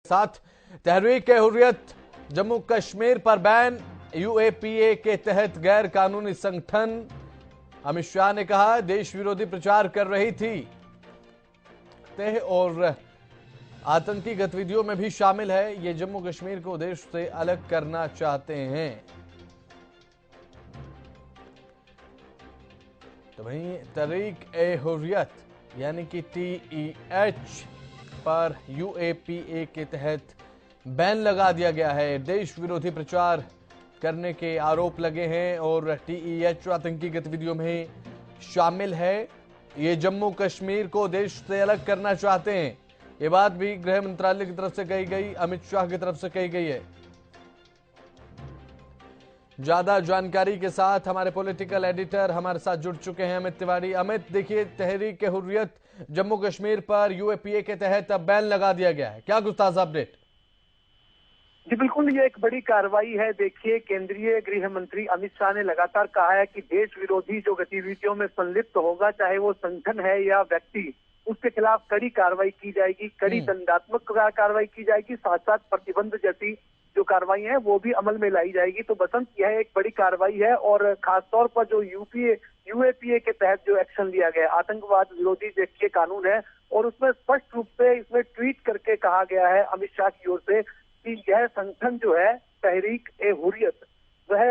साथ तहरीक हुर्रियत जम्मू कश्मीर पर ban, UAPA के तहत गैर कानूनी संगठन। अमित शाह ने कहा देश विरोधी प्रचार कर रही थी तह और आतंकी गतिविधियों में भी शामिल है। ये जम्मू कश्मीर को देश से अलग करना चाहते हैं। तो वहीं तहरीक-ए-हुर्रियत यानी कि TEH पर यूएपीए के तहत बैन लगा दिया गया है। देश विरोधी प्रचार करने के आरोप लगे हैं और TEH आतंकी गतिविधियों में शामिल है। ये जम्मू कश्मीर को देश से अलग करना चाहते हैं। ये बात भी गृह मंत्रालय की तरफ से कही गई, अमित शाह की तरफ से कही गई है। ज्यादा जानकारी के साथ हमारे पॉलिटिकल एडिटर हमारे साथ जुड़ चुके हैं अमित तिवारी। अमित, देखिए तहरीक-ए-हुर्रियत जम्मू कश्मीर पर यूएपीए के तहत अब बैन लगा दिया गया है, क्या कुछ ताजा अपडेट? जी बिल्कुल, ये एक बड़ी कार्रवाई है। देखिए, केंद्रीय गृह मंत्री अमित शाह ने लगातार कहा है कि देश विरोधी जो गतिविधियों में संलिप्त होगा, चाहे वो संगठन है या व्यक्ति, उसके खिलाफ कड़ी कार्रवाई की जाएगी, कड़ी दंडात्मक कार्रवाई की जाएगी। साथ साथ प्रतिबंध जैसी जो कार्रवाई है वो भी अमल में लाई जाएगी। तो बसंत, यह एक बड़ी कार्रवाई है और खासतौर पर जो यूएपीए के तहत जो एक्शन लिया गया, आतंकवाद विरोधी देखिए कानून है, और उसमें स्पष्ट रूप से इसमें ट्वीट करके कहा गया है अमित शाह की ओर से कि यह संगठन जो है तहरीक-ए-हुर्रियत, वह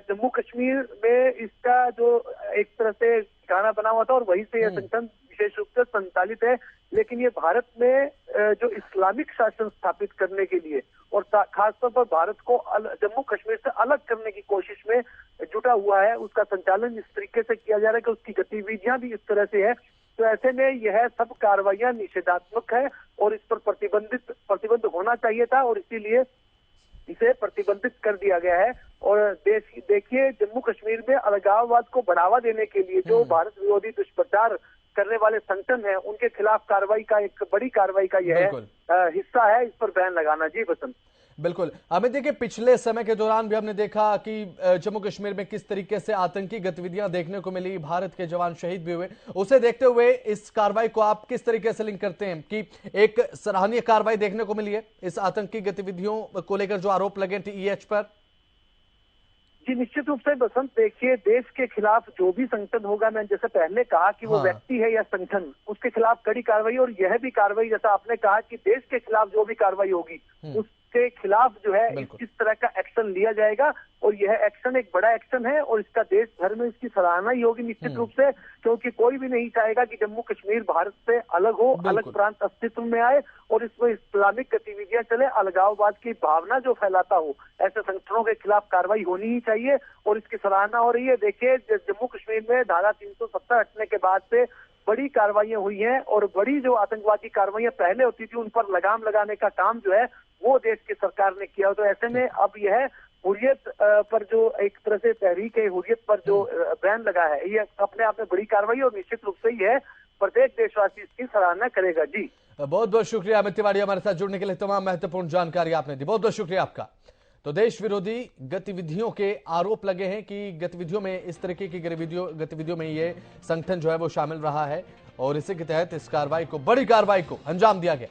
जम्मू कश्मीर में इसका जो एक तरह से ठिकाना बना हुआ था और वहीं से यह संगठन विशेष रूप से संचालित है। लेकिन ये भारत में जो इस्लामिक शासन स्थापित करने के लिए और खासतौर पर भारत को जम्मू कश्मीर से अलग करने की कोशिश में जुटा हुआ है। उसका संचालन इस तरीके से किया जा रहा है कि उसकी गतिविधियां भी इस तरह से है। तो ऐसे में यह सब कार्रवाइयां निषेधात्मक है और इस पर प्रतिबंध होना चाहिए था और इसीलिए इसे प्रतिबंधित कर दिया गया है। और देखिए, जम्मू कश्मीर में अलगाववाद को बढ़ावा देने के लिए जो भारत विरोधी दुष्प्रचार करने वाले संगठन हैं, उनके खिलाफ कार्रवाई का एक बड़ी कार्रवाई का यह हिस्सा है, इस पर बैन लगाना। जी बसंत, बिल्कुल। हमें देखिए, पिछले समय के दौरान भी हमने देखा कि जम्मू कश्मीर में किस तरीके से आतंकी गतिविधियां देखने को मिली, भारत के जवान शहीद भी हुए। उसे देखते हुए इस कार्रवाई को आप किस तरीके से लिंक करते हैं कि एक सराहनीय कार्रवाई देखने को मिली है इस आतंकी गतिविधियों को लेकर जो आरोप लगे TEH पर? जी निश्चित रूप से बसंत, देखिए, देश के खिलाफ जो भी संगठन होगा, मैंने जैसे पहले कहा कि वो व्यक्ति है या संगठन, उसके खिलाफ कड़ी कार्रवाई, और यह भी कार्रवाई जैसा आपने कहा कि देश के खिलाफ जो भी कार्रवाई होगी उसके खिलाफ जो है इस तरह का एक्शन लिया जाएगा। और यह एक्शन एक बड़ा एक्शन है और इसका देश भर में इसकी सराहना ही होगी निश्चित रूप से, क्योंकि कोई भी नहीं चाहेगा कि जम्मू कश्मीर भारत से अलग हो, अलग प्रांत अस्तित्व में आए और इसमें इस्लामिक गतिविधियां चले, अलगाववाद की भावना जो फैलाता हो। ऐसे संगठनों के खिलाफ कार्रवाई होनी ही चाहिए और इसकी सराहना हो रही है। देखिए, जम्मू कश्मीर में धारा 370 हटने के बाद से बड़ी कार्रवाइयां हुई हैं और बड़ी जो आतंकवादी कार्रवाइयां पहले होती थी उन पर लगाम लगाने का काम जो है वो देश की सरकार ने किया। तो ऐसे में अब यह हुर्रियत पर जो एक तरह से तहरीक-ए-हुर्रियत पर जो बैन लगा है, ये अपने आप में बड़ी कार्रवाई और निश्चित रूप से यह प्रत्येक देशवासी इसकी सराहना करेगा। जी बहुत बहुत शुक्रिया अमित तिवारी, हमारे साथ जुड़ने के लिए तमाम महत्वपूर्ण जानकारी आपने दी, बहुत बहुत शुक्रिया आपका। तो देश विरोधी गतिविधियों के आरोप लगे हैं कि गतिविधियों में इस तरीके की गतिविधियों में ये संगठन जो है वो शामिल रहा है और इसी के तहत इस कार्रवाई को, बड़ी कार्रवाई को अंजाम दिया गया।